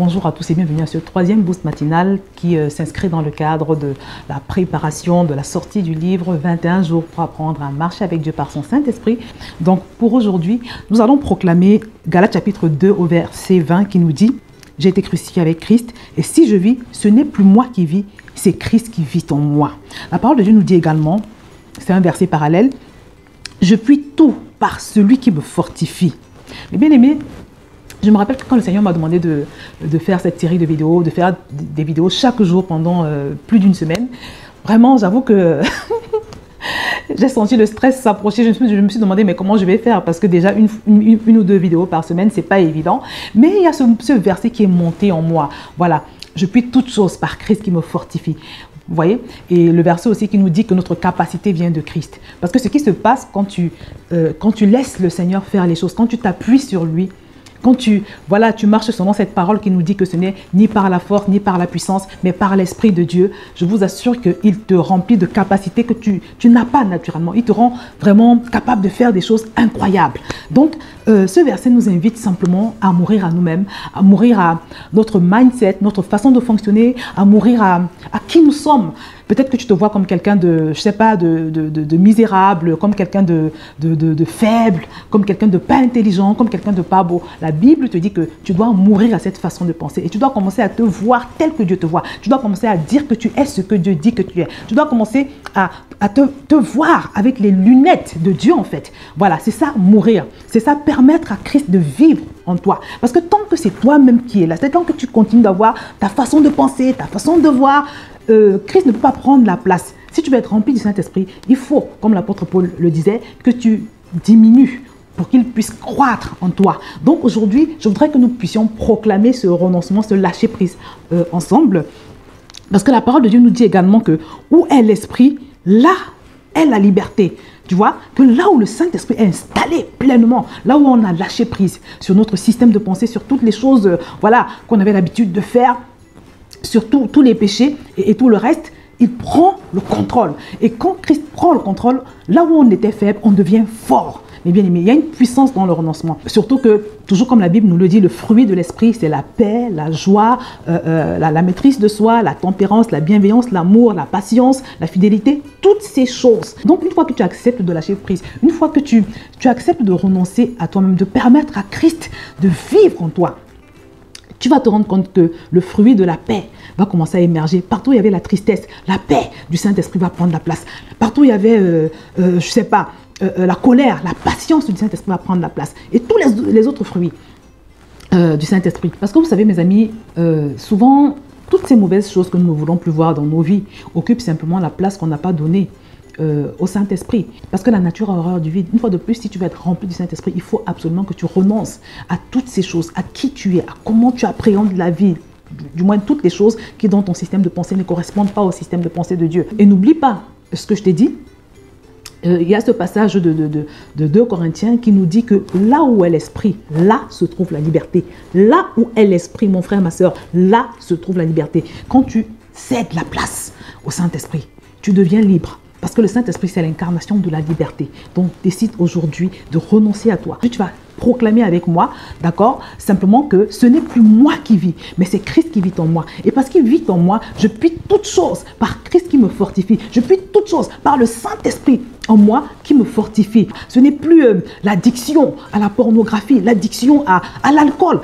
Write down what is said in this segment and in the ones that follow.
Bonjour à tous et bienvenue à ce troisième boost matinal qui s'inscrit dans le cadre de la préparation de la sortie du livre 21 jours pour apprendre à marcher avec Dieu par son Saint-Esprit. Donc pour aujourd'hui, nous allons proclamer Galates chapitre 2 au verset 20 qui nous dit « J'ai été crucifié avec Christ et si je vis, ce n'est plus moi qui vis, c'est Christ qui vit en moi. » La parole de Dieu nous dit également, c'est un verset parallèle, « Je puis tout par celui qui me fortifie. » Mais bien aimé, je me rappelle que quand le Seigneur m'a demandé de faire cette série de vidéos, de faire des vidéos chaque jour pendant plus d'une semaine, vraiment, j'avoue que j'ai senti le stress s'approcher. Je me suis demandé, mais comment je vais faire? Parce que déjà, une ou deux vidéos par semaine, c'est pas évident. Mais il y a ce verset qui est monté en moi. Voilà, je puis toutes choses par Christ qui me fortifie. Vous voyez? Et le verset aussi qui nous dit que notre capacité vient de Christ. Parce que ce qui se passe quand tu laisses le Seigneur faire les choses, quand tu t'appuies sur lui, quand tu marches selon cette parole qui nous dit que ce n'est ni par la force, ni par la puissance, mais par l'Esprit de Dieu, je vous assure qu'il te remplit de capacités que tu n'as pas naturellement. Il te rend vraiment capable de faire des choses incroyables. Donc, ce verset nous invite simplement à mourir à nous-mêmes, à mourir à notre mindset, notre façon de fonctionner, à mourir à qui nous sommes. Peut-être que tu te vois comme quelqu'un de, je sais pas, de misérable, comme quelqu'un de faible, comme quelqu'un de pas intelligent, comme quelqu'un de pas beau. La Bible te dit que tu dois mourir à cette façon de penser et tu dois commencer à te voir tel que Dieu te voit. Tu dois commencer à dire que tu es ce que Dieu dit que tu es. Tu dois commencer à te voir avec les lunettes de Dieu en fait. Voilà, c'est ça mourir. C'est ça permettre à Christ de vivre en toi. Parce que tant que c'est toi-même qui es là, c'est tant que tu continues d'avoir ta façon de penser, ta façon de voir, Christ ne peut pas prendre la place. Si tu veux être rempli du Saint-Esprit, il faut, comme l'apôtre Paul le disait, que tu diminues pour qu'il puisse croître en toi. Donc aujourd'hui, je voudrais que nous puissions proclamer ce renoncement, ce lâcher-prise ensemble. Parce que la parole de Dieu nous dit également que où est l'Esprit, là est la liberté. Tu vois, que là où le Saint-Esprit est installé pleinement, là où on a lâché prise sur notre système de pensée, sur toutes les choses qu'on avait l'habitude de faire, sur tous les péchés et tout le reste, il prend le contrôle. Et quand Christ prend le contrôle, là où on était faible, on devient fort. Mais bien aimé, il y a une puissance dans le renoncement. Surtout que, toujours comme la Bible nous le dit, le fruit de l'esprit, c'est la paix, la joie, la maîtrise de soi, la tempérance, la bienveillance, l'amour, la patience, la fidélité, toutes ces choses. Donc, une fois que tu acceptes de lâcher prise, une fois que tu acceptes de renoncer à toi-même, de permettre à Christ de vivre en toi, tu vas te rendre compte que le fruit de la paix va commencer à émerger. Partout où il y avait la tristesse, la paix du Saint-Esprit va prendre la place. Partout où il y avait, je sais pas, la colère, la patience du Saint-Esprit va prendre la place. Et tous les autres fruits du Saint-Esprit. Parce que vous savez, mes amis, souvent, toutes ces mauvaises choses que nous ne voulons plus voir dans nos vies occupent simplement la place qu'on n'a pas donnée au Saint-Esprit. Parce que la nature a horreur du vide. Une fois de plus, si tu veux être rempli du Saint-Esprit, il faut absolument que tu renonces à toutes ces choses, à qui tu es, à comment tu appréhendes la vie. Du moins, toutes les choses qui dans ton système de pensée ne correspondent pas au système de pensée de Dieu. Et n'oublie pas ce que je t'ai dit. Il y a ce passage de 2 Corinthiens qui nous dit que là où est l'esprit, là se trouve la liberté. Là où est l'esprit, mon frère, ma soeur, là se trouve la liberté. Quand tu cèdes la place au Saint-Esprit, tu deviens libre. Parce que le Saint-Esprit, c'est l'incarnation de la liberté. Donc, décide aujourd'hui de renoncer à toi. Tu vas proclamer avec moi, d'accord, simplement que ce n'est plus moi qui vis, mais c'est Christ qui vit en moi. Et parce qu'il vit en moi, je puis toutes choses par Christ qui me fortifie. Je puis toutes choses par le Saint-Esprit en moi qui me fortifie. Ce n'est plus l'addiction à la pornographie, l'addiction à l'alcool.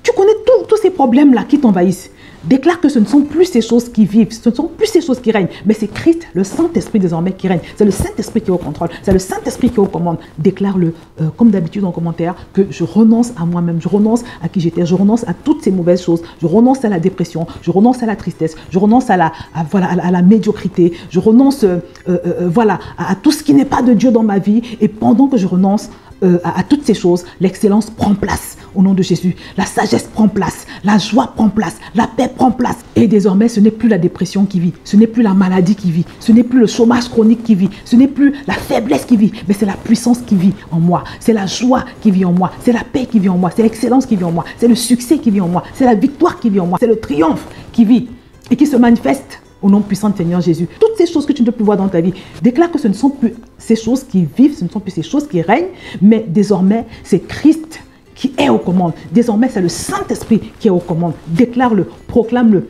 Tu connais tous ces problèmes-là qui t'envahissent. Déclare que ce ne sont plus ces choses qui vivent, ce ne sont plus ces choses qui règnent, mais c'est Christ, le Saint-Esprit désormais qui règne. C'est le Saint-Esprit qui est au contrôle, c'est le Saint-Esprit qui est aux commandes. Déclare-le comme d'habitude en commentaire que je renonce à moi-même, je renonce à qui j'étais, je renonce à toutes ces mauvaises choses, je renonce à la dépression, je renonce à la tristesse, je renonce à la médiocrité, je renonce à tout ce qui n'est pas de Dieu dans ma vie. Et pendant que je renonce à toutes ces choses, l'excellence prend place au nom de Jésus. La sagesse prend place, la joie prend place, la paix prend place. Et désormais, ce n'est plus la dépression qui vit, ce n'est plus la maladie qui vit, ce n'est plus le chômage chronique qui vit, ce n'est plus la faiblesse qui vit, mais c'est la puissance qui vit en moi, c'est la joie qui vit en moi, c'est la paix qui vit en moi, c'est l'excellence qui vit en moi, c'est le succès qui vit en moi, c'est la victoire qui vit en moi, c'est le triomphe qui vit et qui se manifeste au nom puissant de Seigneur Jésus. Toutes ces choses que tu ne peux plus voir dans ta vie, déclare que ce ne sont plus ces choses qui vivent, ce ne sont plus ces choses qui règnent, mais désormais, c'est Christ qui est aux commandes. Désormais, c'est le Saint-Esprit qui est aux commandes. Déclare-le, proclame-le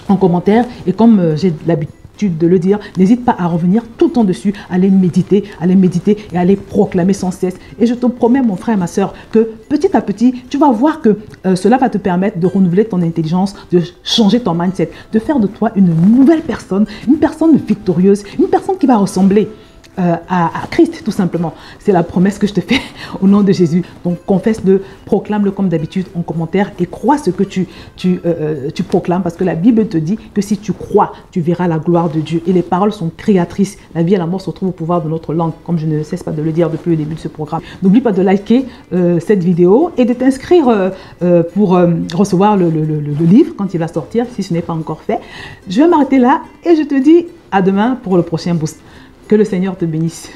en commentaire. Et comme j'ai l'habitude de le dire, n'hésite pas à revenir tout le temps dessus, à les méditer et à les proclamer sans cesse. Et je te promets, mon frère et ma soeur, que petit à petit, tu vas voir que cela va te permettre de renouveler ton intelligence, de changer ton mindset, de faire de toi une nouvelle personne, une personne victorieuse, une personne qui va ressembler à Christ, tout simplement. C'est la promesse que je te fais au nom de Jésus. Donc, confesse-le, proclame-le comme d'habitude en commentaire et crois ce que tu proclames, parce que la Bible te dit que si tu crois, tu verras la gloire de Dieu. Et les paroles sont créatrices. La vie et la mort se trouvent au pouvoir de notre langue, comme je ne cesse pas de le dire depuis le début de ce programme. N'oublie pas de liker cette vidéo et de t'inscrire pour recevoir le livre quand il va sortir, si ce n'est pas encore fait. Je vais m'arrêter là et je te dis à demain pour le prochain boost. Que le Seigneur te bénisse.